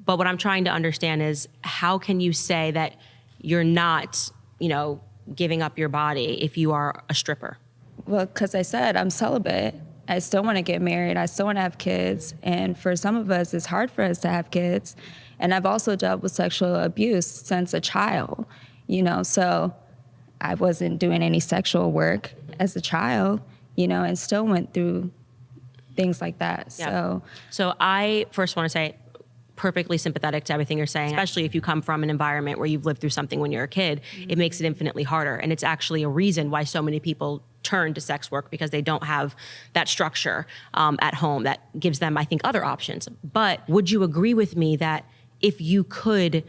But what I'm trying to understand is, how can you say that you're not, giving up your body if you are a stripper? Well, because I said I'm celibate. I still want to get married. I still want to have kids. And for some of us, it's hard for us to have kids. And I've also dealt with sexual abuse since a child, so I wasn't doing any sexual work as a child, and still went through things like that. Yeah. So I first want to say, perfectly sympathetic to everything you're saying, especially if you come from an environment where you've lived through something when you're a kid. It makes it infinitely harder. And it's actually a reason why so many people turn to sex work, because they don't have that structure at home that gives them, I think, other options. But would you agree with me that if you could,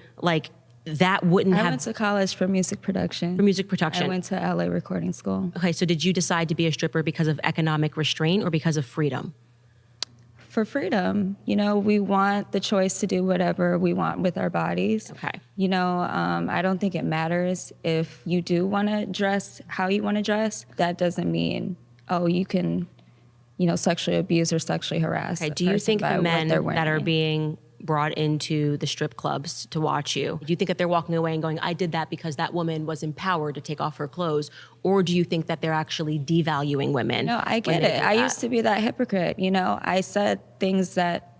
that wouldn't have... I went to college for music production. For music production. I went to LA recording school. Okay, so did you decide to be a stripper because of economic restraint or because of freedom? For freedom. We want the choice to do whatever we want with our bodies. Okay. I don't think it matters if you do want to dress how you want to dress. That doesn't mean, you can, sexually abuse or sexually harass. Okay. Do you think the men that are being brought into the strip clubs to watch you, do you think that they're walking away and going, I did that because that woman was empowered to take off her clothes? Or do you think that they're actually devaluing women? No, I get it. I used to be that hypocrite, I said things that,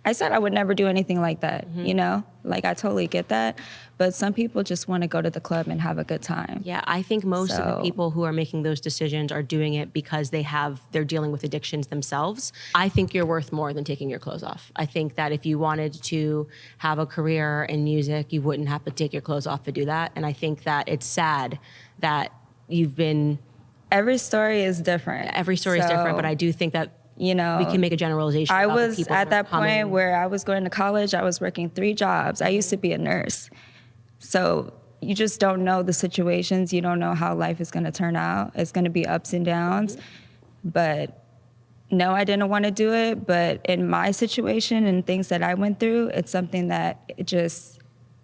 I said I would never do anything like that, I totally get that. But some people just want to go to the club and have a good time. Yeah, I think most of the people who are making those decisions are doing it because they're dealing with addictions themselves. I think you're worth more than taking your clothes off. I think that if you wanted to have a career in music, you wouldn't have to take your clothes off to do that. And I think that it's sad that you've been... Every story is different. Every story is different, but I do think that we can make a generalization. I was at that point where I was going to college. I was working 3 jobs. I used to be a nurse. So you just don't know the situations. You don't know how life is going to turn out. It's going to be ups and downs. But no, I didn't want to do it. But in my situation and things that I went through, it's something that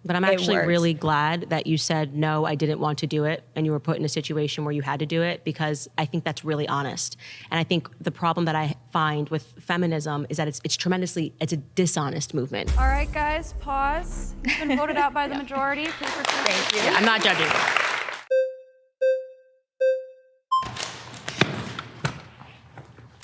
But I'm actually really glad that you said, no, I didn't want to do it, and you were put in a situation where you had to do it, because I think that's really honest. And I think the problem that I find with feminism is that it's a dishonest movement. All right, guys, pause. You've been voted out by the majority. Please return. Thank you. Yeah, I'm not judging.